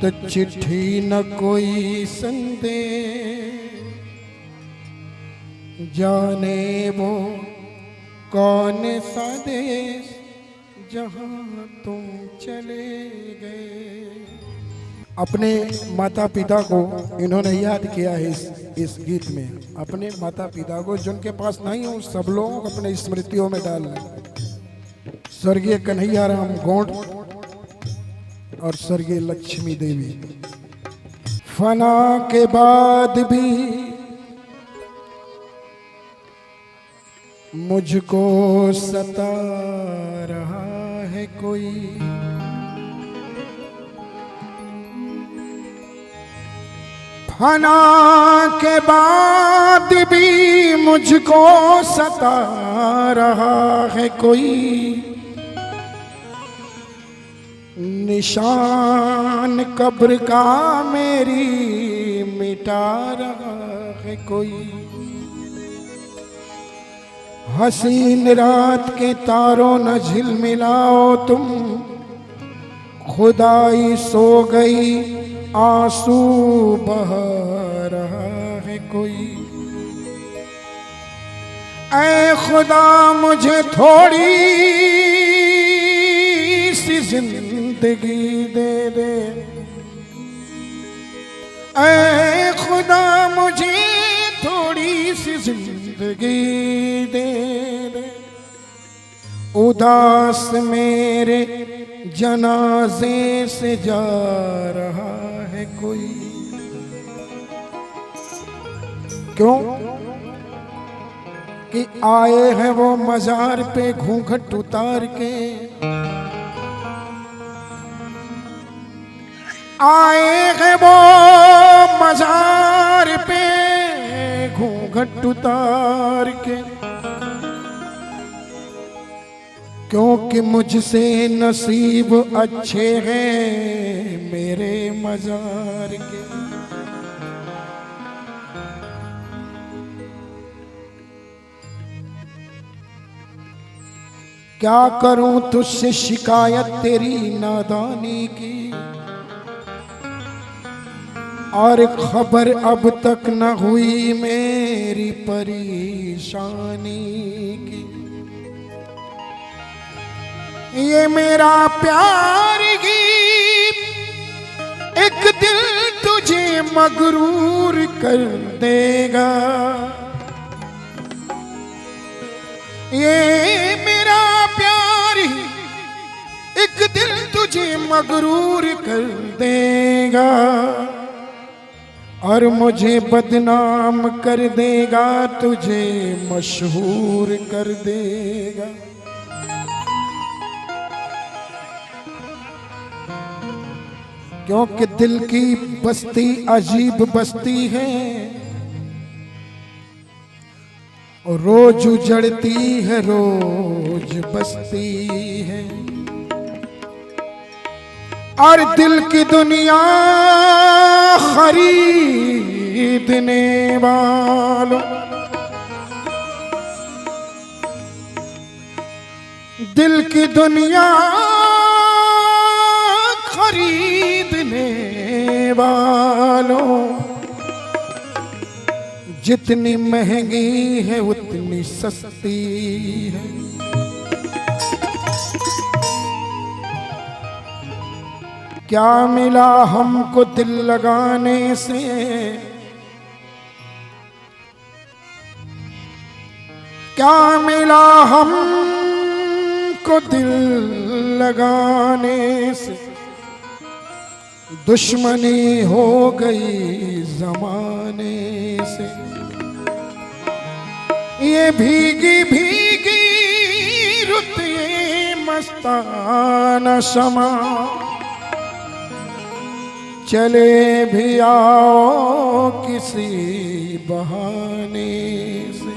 तो चिट्ठी न कोई संदेश, जाने वो कौन सा देश जहाँ तुम चले गए। अपने माता पिता को इन्होंने याद किया है इस गीत में। अपने माता पिता को जिनके पास नहीं हो सब लोगों को अपने स्मृतियों में डालना। स्वर्गीय कन्हैया राम गौंड और स्वर्गीय लक्ष्मी देवी। फना के बाद भी मुझको सता रहा है कोई, फना के बाद भी मुझको सता रहा है कोई, निशान कब्र का मेरी मिटा रहा है कोई। हसीन रात के तारों न झिलमिलाओ तुम, खुदाई सो गई आंसू बह रहा है कोई। ऐ खुदा मुझे थोड़ी सी जिंदगी दे दे, ऐ खुदा मुझे थोड़ी सी जिंदगी दे दे। उदास मेरे जनाजे से जा रहा है कोई। क्यों कि आए हैं वो मजार पे घूंघट उतार के, आए हैं वो मजार पे घूंघट उतार के, क्योंकि मुझसे नसीब अच्छे हैं मेरे मजार के। क्या करूं तुझसे शिकायत तेरी नादानी की, और खबर अब तक न हुई मेरी परेशानी की। ये मेरा प्यार गीत एक दिल तुझे मगरूर कर देगा, ये मेरा प्यार एक दिल तुझे मगरूर कर देगा, और मुझे बदनाम कर देगा तुझे मशहूर कर देगा। क्योंकि दिल की बस्ती अजीब बस्ती है, रोज उजड़ती है रोज बस्ती है, और दिल की दुनिया खरीदने वालों, दिल की दुनिया खरीदने वालों, जितनी महंगी है उतनी सस्ती है। क्या मिला हमको दिल लगाने से, क्या मिला हमको दिल लगाने से, दुश्मनी हो गई जमाने से। ये भीगी भीगी रुत ये मस्ताना शमा, चले भी आओ किसी बहाने से।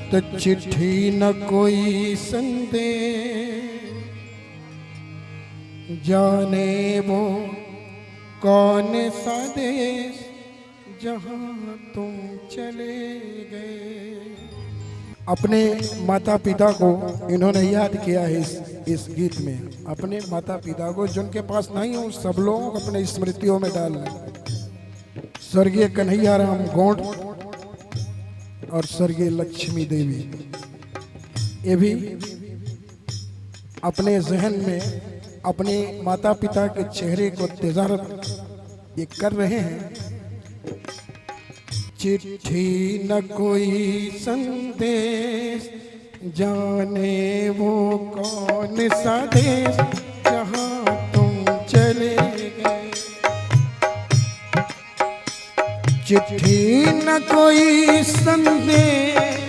तो चिट्ठी न कोई संदेश, जाने वो कौन सा देश जहाँ तुम चले गए। अपने माता पिता को इन्होंने याद किया है इस गीत में। अपने माता पिता को जिनके पास नहीं हो सब लोग अपने स्मृतियों में डाल लें। स्वर्गीय कन्हैया राम गौड़ और स्वर्गीय लक्ष्मी देवी, ये भी अपने जहन में अपने माता पिता के चेहरे को तेजारत ये कर रहे हैं। चिट्ठी न कोई संदेश, जाने वो कौन सा देश, जहाँ तुम चले गए। चिट्ठी न कोई संदेश,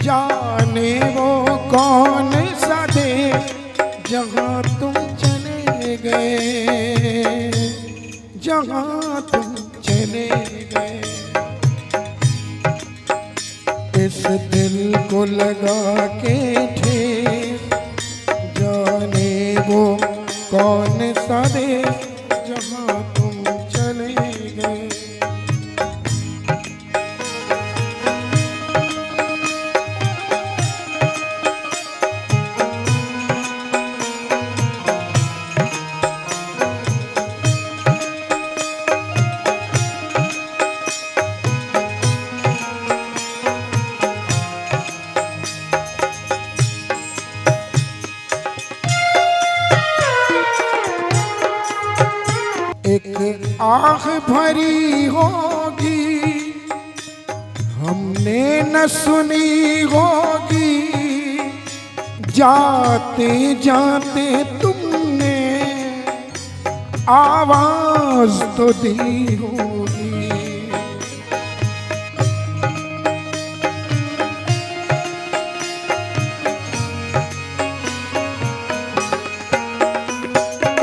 जाने वो कौन सा देश, जहाँ तुम चले गए, जहाँ तुम चले गए। इस दिल को लगा के ठेस, जाने वो कौन सा देश, जहाँ तुम चले गए। एक आह भरी होगी, हमने न सुनी होगी, जाते जाते तुमने आवाज तो दी होगी।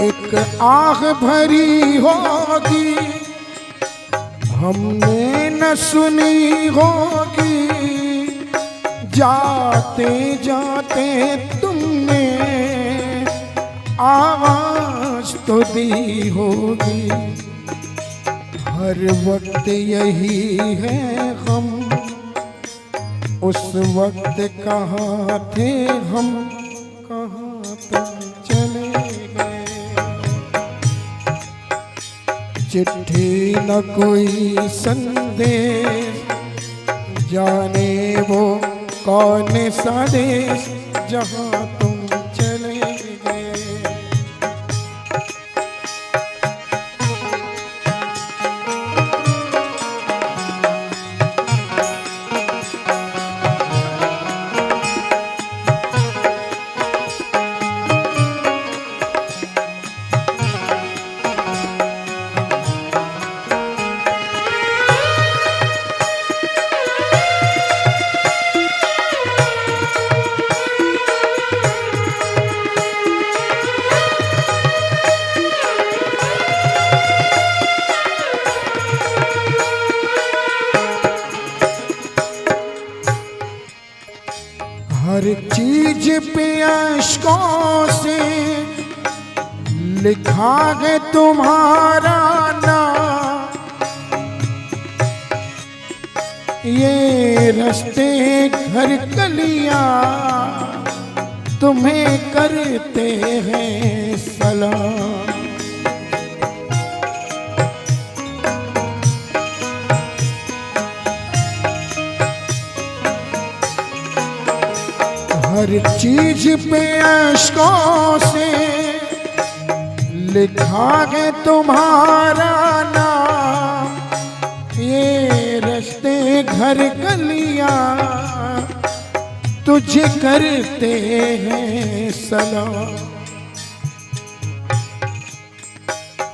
एक आह भरी होगी, हमने न सुनी होगी, जाते जाते तुमने आवाज तो दी होगी। हर वक्त यही है हम, उस वक्त कहाँ थे हम, कहाँ तुम चले गए। चिट्ठी न कोई संदेश, जाने वो कौन सा देश, जहाँ तुम चले गए। हर चीज पे अश्कों से लिखा है तुम्हारा नाम, ये रास्ते घर गलियां तुम्हें करते हैं सलाम। हर चीज पे अश्कों से लिखा है तुम्हारा नाम, ये रास्ते घर गलियां तुझे करते हैं सलाम।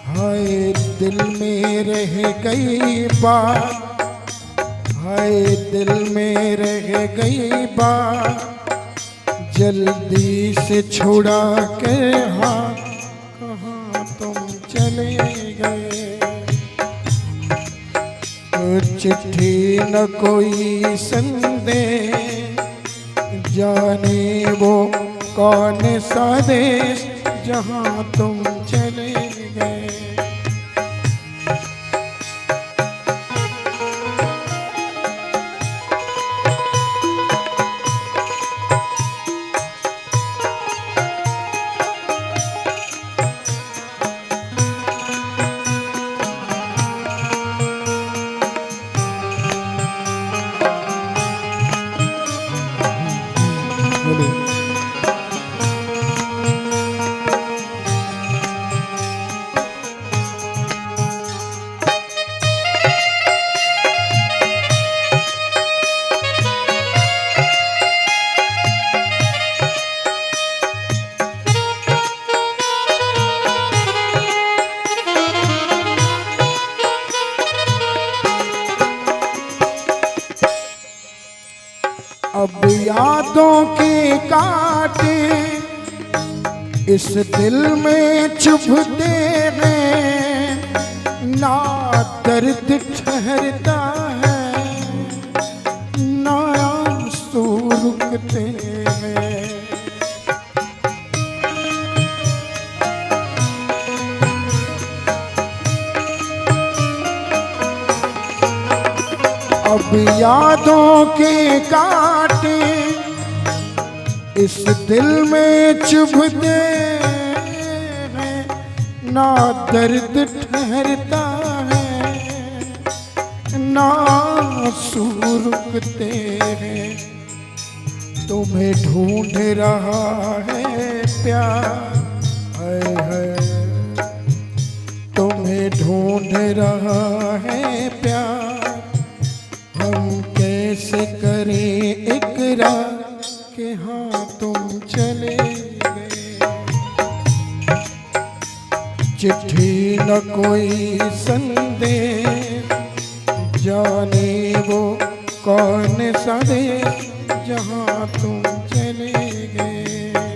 हाय दिल में रह गई बात, हाय दिल में रह गई बात, जल्दी से छुड़ा के हाथ, कहाँ तुम चले गए। तो चिट्ठी न कोई संदेश, जाने वो कौन सा देश, जहाँ तुम चले गए। इस दिल में चुभते हैं ना दर्द ठहरता है ना आंसू रुकते हैं। अब यादों के कांटे इस दिल में चुभते हैं ना दर्द ठहरता है ना आंसू रुकते हैं। तुम्हें ढूंढ रहा है प्यार, हाय हाय तुम्हें ढूंढ रहा है प्यार। हम कैसे करें इकरार कि हाँ तुम चले गए। चिट्ठी न कोई संदेश, जाने वो कौन सा देश जहाँ तुम चले गए।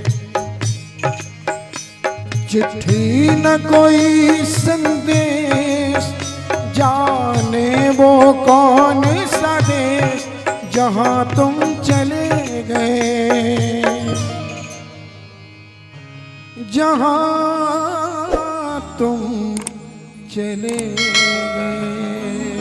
चिट्ठी न कोई संदेश, जाने वो कौन सा देश जहाँ तुम चले गए। जहाँ तुम चले गए।